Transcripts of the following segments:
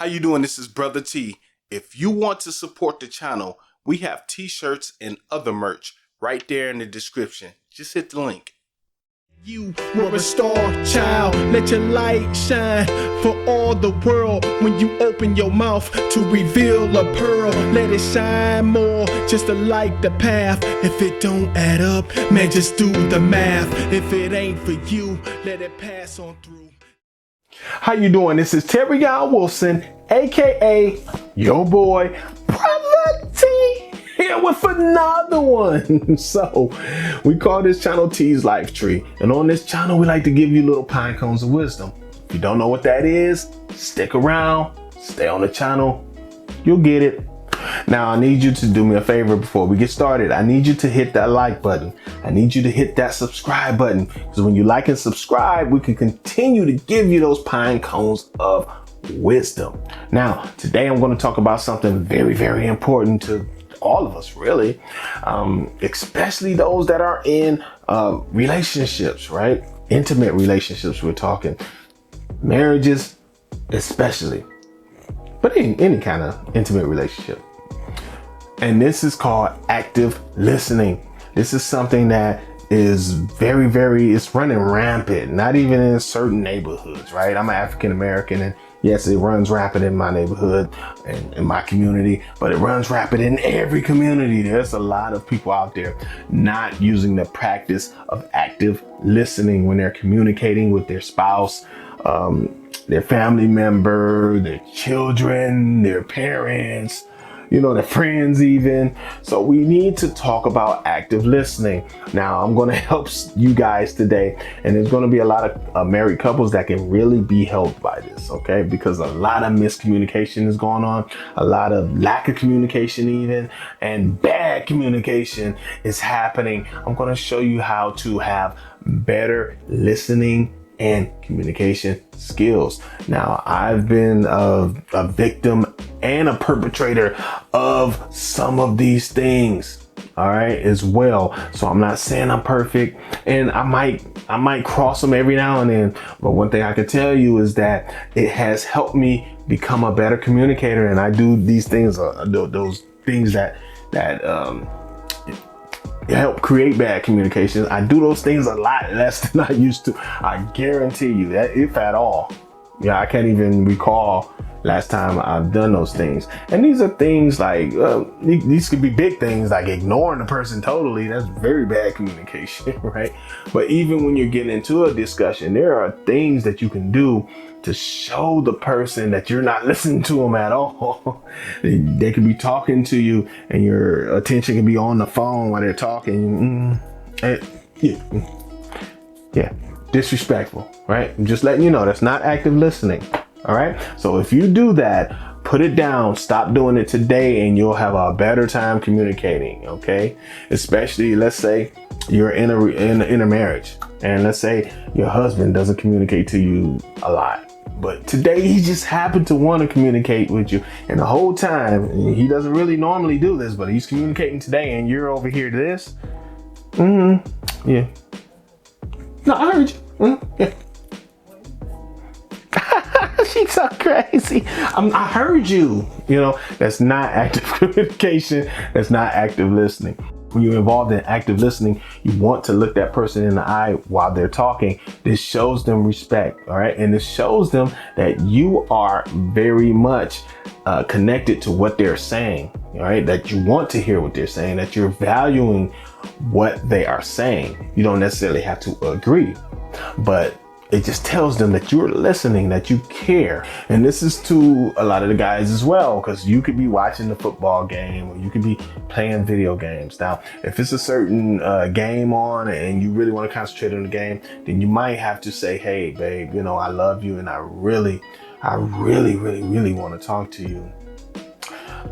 How you doing? This is Brother T. If you want to support the channel, we have t-shirts and other merch right there in the description. Just hit the link. You were a star child, let your light shine for all the world. When you open your mouth to reveal a pearl, let it shine more, just to light the path. If it don't add up, man, just do the math. If it ain't for you, let it pass on through. How you doing? This is Terry Wilson, aka your boy Brotha T, here with another one. So we call this channel T's Life Tree, and on this channel we like to give you little pine cones of wisdom. If you don't know what that is, stick around, stay on the channel, you'll get it. Now I need you to do me a favor before we get started. I need you to hit that like button. I need you to hit that subscribe button, because when you like and subscribe, we can continue to give you those pine cones of wisdom. Now, today I'm going to talk about something very, very important to all of us, really, especially those that are in relationships, right? Intimate relationships, we're talking. Marriages, especially. But any kind of intimate relationship. And this is called active listening. This is something that is very, it's running rampant, not even in certain neighborhoods, right? I'm an African American, and yes, it runs rampant in my neighborhood and in my community, but it runs rampant in every community. There's a lot of people out there not using the practice of active listening when they're communicating with their spouse, their family member, their children, their parents, their friends even. So we need to talk about active listening. Now I'm going to help you guys today, and there's going to be a lot of married couples that can really be helped by this, okay? Because a lot of miscommunication is going on, a lot of lack of communication even, and bad communication is happening. I'm going to show you how to have better listening and communication skills. Now, I've been a victim and a perpetrator of some of these things, all right, as well. So I'm not saying I'm perfect, and I might cross them every now and then. But one thing I can tell you is that it has helped me become a better communicator, and I do these things, those things that help create bad communication. I do those things a lot less than I used to. I guarantee you that, if at all. Yeah, I can't even recall last time I've done those things. And these are things like, these could be big things like ignoring the person totally. That's very bad communication, right? But even when you're getting into a discussion, there are things that you can do to show the person that you're not listening to them at all. They could be talking to you and your attention can be on the phone while they're talking. Yeah, disrespectful, right? I'm just letting you know that's not active listening. All right. So if you do that, put it down, stop doing it today, and you'll have a better time communicating. Okay. Especially, let's say you're in a marriage, and let's say your husband doesn't communicate to you a lot, but today he just happened to want to communicate with you, and the whole time he doesn't really normally do this, but he's communicating today, and you're over here to this. Yeah. No, I heard you. Yeah. She's so crazy. I heard you. That's not active communication. That's not active listening. When you're involved in active listening, you want to look that person in the eye while they're talking. This shows them respect, all right? And this shows them that you are very much connected to what they're saying, all right? That you want to hear what they're saying, that you're valuing what they are saying. You don't necessarily have to agree, but it just tells them that you're listening, that you care. And this is to a lot of the guys as well, because you could be watching the football game or you could be playing video games. Now, if it's a certain game on and you really want to concentrate on the game, then you might have to say, hey, babe, I love you, and I really want to talk to you.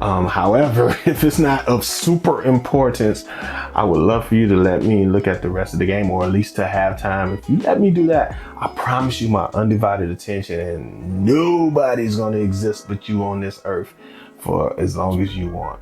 However, if it's not of super importance, I would love for you to let me look at the rest of the game, or at least to have time. If you let me do that, I promise you my undivided attention, and nobody's going to exist but you on this earth for as long as you want.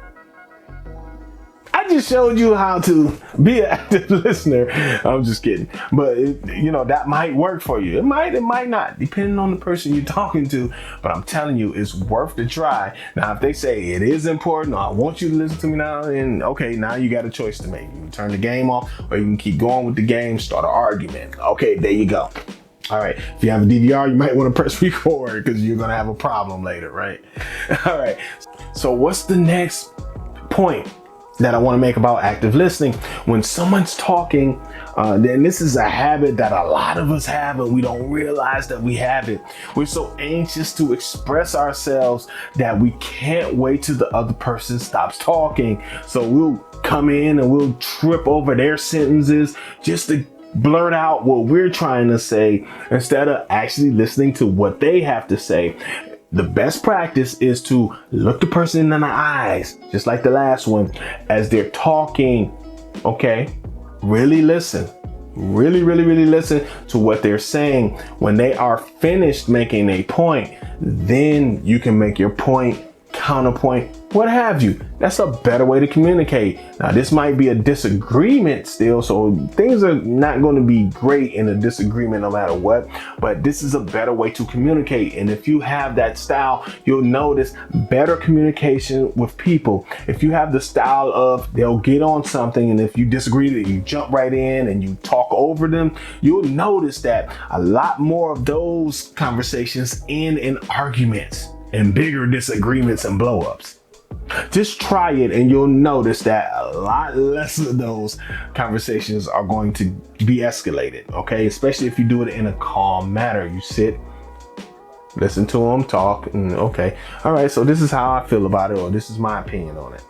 I I just showed you how to be an active listener. I'm just kidding. But, that might work for you. It might not, depending on the person you're talking to. But I'm telling you, it's worth the try. Now, if they say it is important, I want you to listen to me now, and okay, now you got a choice to make. You can turn the game off, or you can keep going with the game, start an argument. Okay, there you go. All right, if you have a DVR, you might want to press record because you're going to have a problem later, right? All right, so what's the next point that I want to make about active listening? When someone's talking, then this is a habit that a lot of us have, and we don't realize that we have it. We're so anxious to express ourselves that we can't wait till the other person stops talking. So we'll come in and we'll trip over their sentences just to blurt out what we're trying to say instead of actually listening to what they have to say. The best practice is to look the person in the eyes, just like the last one, as they're talking. Okay, really listen. Really listen to what they're saying. When they are finished making a point, then you can make your point, counterpoint, what have you. That's a better way to communicate. Now, this might be a disagreement still, so things are not going to be great in a disagreement no matter what, but this is a better way to communicate. And if you have that style, you'll notice better communication with people. If you have the style of they'll get on something, and if you disagree, you jump right in and you talk over them, you'll notice that a lot more of those conversations end in arguments and bigger disagreements and blow-ups. Just try it and you'll notice that a lot less of those conversations are going to be escalated, okay? Especially if you do it in a calm manner. You sit, listen to them talk, and okay, all right, so this is how I feel about it, or this is my opinion on it.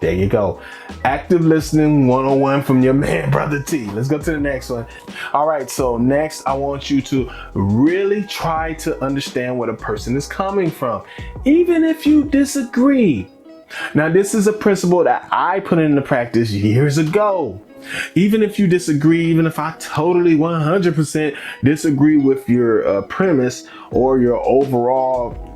There you go. Active listening 101 from your man, Brotha T. Let's go to the next one. All right, so next I want you to really try to understand where a person is coming from, even if you disagree. Now, this is a principle that I put into practice years ago. Even if you disagree, even if I totally 100% disagree with your premise or your overall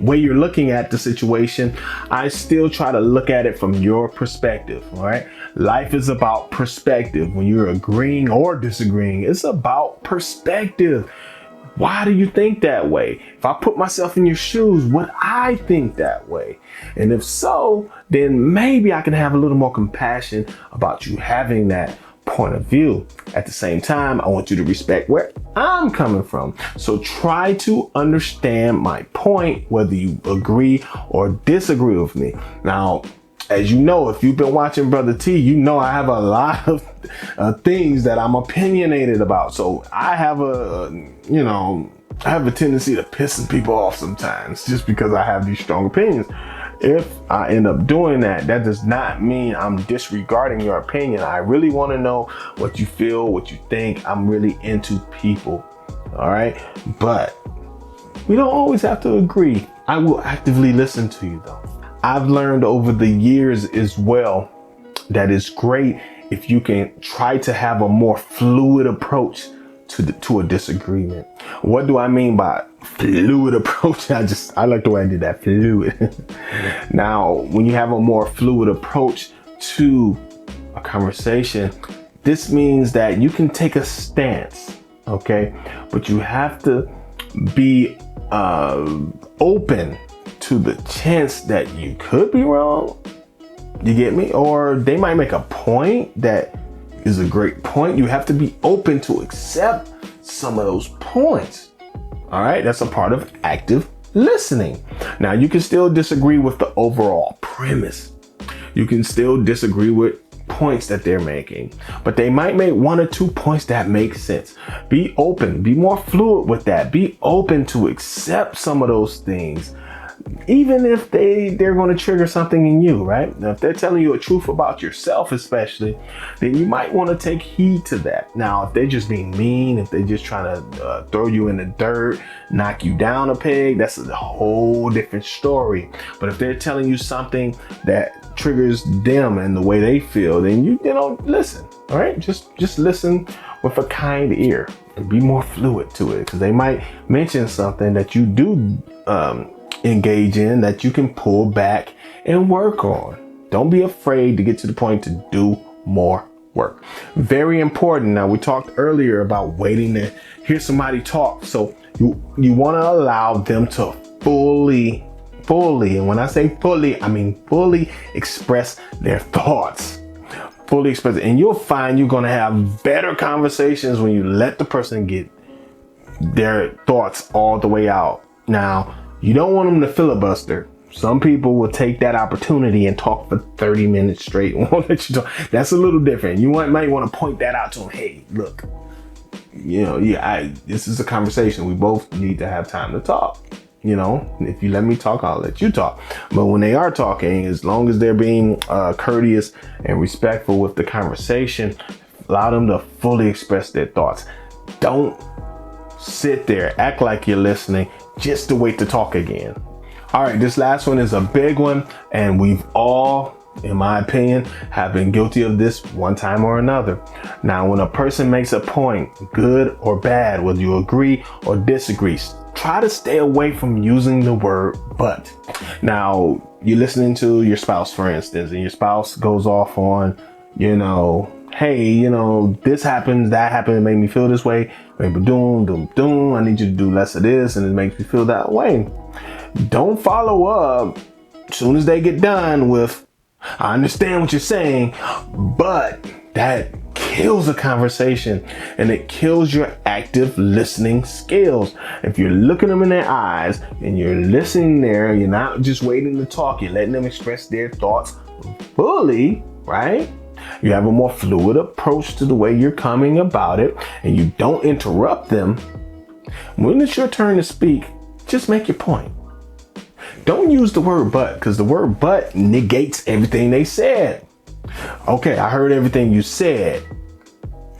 way you're looking at the situation, I still try to look at it from your perspective. All right. Life is about perspective. When you're agreeing or disagreeing, it's about perspective. Why do you think that way? If I put myself in your shoes, would I think that way? And if so, then maybe I can have a little more compassion about you having that point of view. At the same time, I want you to respect where I'm coming from. So try to understand my point, whether you agree or disagree with me. Now, as you know, if you've been watching Brotha T, you know I have a lot of things that I'm opinionated about. So I have a tendency to piss people off sometimes just because I have these strong opinions. If I end up doing that, that does not mean I'm disregarding your opinion. I really want to know what you feel, what you think. I'm really into people. All right. But we don't always have to agree. I will actively listen to you, though. I've learned over the years as well that it's great if you can try to have a more fluid approach to a disagreement. What do I mean by fluid approach? I like the way I did that, fluid. Now, when you have a more fluid approach to a conversation, this means that you can take a stance, okay? But you have to be open to the chance that you could be wrong. You get me? Or they might make a point that is a great point. You have to be open to accept some of those points. All right, that's a part of active listening. Now, you can still disagree with the overall premise. You can still disagree with points that they're making, but they might make one or two points that make sense. Be open, be more fluid with that. Be open to accept some of those things, even if they're going to trigger something in you, right? Now, if they're telling you a truth about yourself, especially, then you might want to take heed to that. Now, if they're just being mean, if they're just trying to throw you in the dirt, knock you down a peg, that's a whole different story. But if they're telling you something that triggers them and the way they feel, then you listen. All right, just listen with a kind ear and be more fluid to it, because they might mention something that you do engage in that you can pull back and work on. Don't be afraid to get to the point to do more work. Very important. Now, we talked earlier about waiting to hear somebody talk. So you want to allow them to fully, and when I say fully, I mean fully express their thoughts. Fully express it. And you'll find you're going to have better conversations when you let the person get their thoughts all the way out. Now, you don't want them to filibuster. Some people will take that opportunity and talk for 30 minutes straight. Won't let you talk. That's a little different. You might want to point that out to them. Hey, look, this is a conversation. We both need to have time to talk. If you let me talk, I'll let you talk. But when they are talking, as long as they're being courteous and respectful with the conversation, allow them to fully express their thoughts. Don't sit there, act like you're listening just to wait to talk again. All right, this last one is a big one, and we've all, in my opinion, have been guilty of this one time or another. Now, when a person makes a point, good or bad, whether you agree or disagree, try to stay away from using the word but. Now, you're listening to your spouse, for instance, and your spouse goes off on, hey, this happens, that happened, it made me feel this way. Maybe doom, I need you to do less of this, and it makes me feel that way. Don't follow up as soon as they get done with, I understand what you're saying, but that kills a conversation and it kills your active listening skills. If you're looking them in their eyes and you're listening there, you're not just waiting to talk, you're letting them express their thoughts fully, right? You have a more fluid approach to the way you're coming about it, and you don't interrupt them. When it's your turn to speak, just make your point. Don't use the word but, because the word but negates everything they said. Okay, I heard everything you said.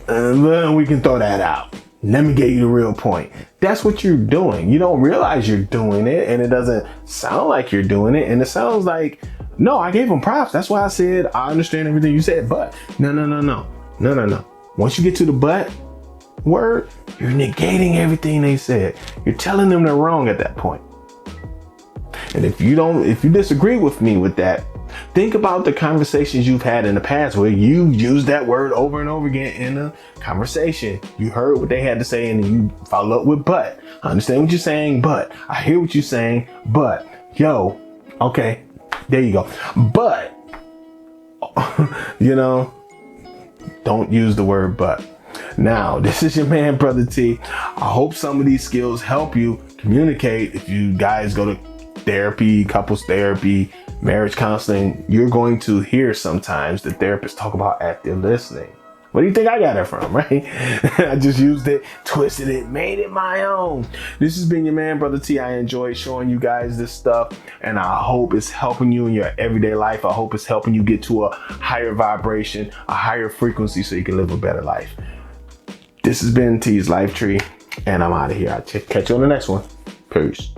We can throw that out. Let me get you the real point. That's what you're doing. You don't realize you're doing it, and it doesn't sound like you're doing it. And it sounds like, no, I gave him props. That's why I said, I understand everything you said, but no. Once you get to the but word, you're negating everything they said. You're telling them they're wrong at that point. And if you disagree with me with that, think about the conversations you've had in the past where you used that word over and over again in a conversation. You heard what they had to say and you follow up with but. I understand what you're saying, but I hear what you're saying, but okay, there you go. But, don't use the word but. Now, this is your man, Brotha T. I hope some of these skills help you communicate. If you guys go to therapy, couples therapy, marriage counseling, you're going to hear sometimes the therapists talk about active listening. Where do you think I got it from, right? I just used it, twisted it, made it my own. This has been your man, Brotha T. I enjoy showing you guys this stuff, and I hope it's helping you in your everyday life. I hope it's helping you get to a higher vibration, a higher frequency, so you can live a better life. This has been T's Life Tree, and I'm out of here. I'll catch you on the next one. Peace.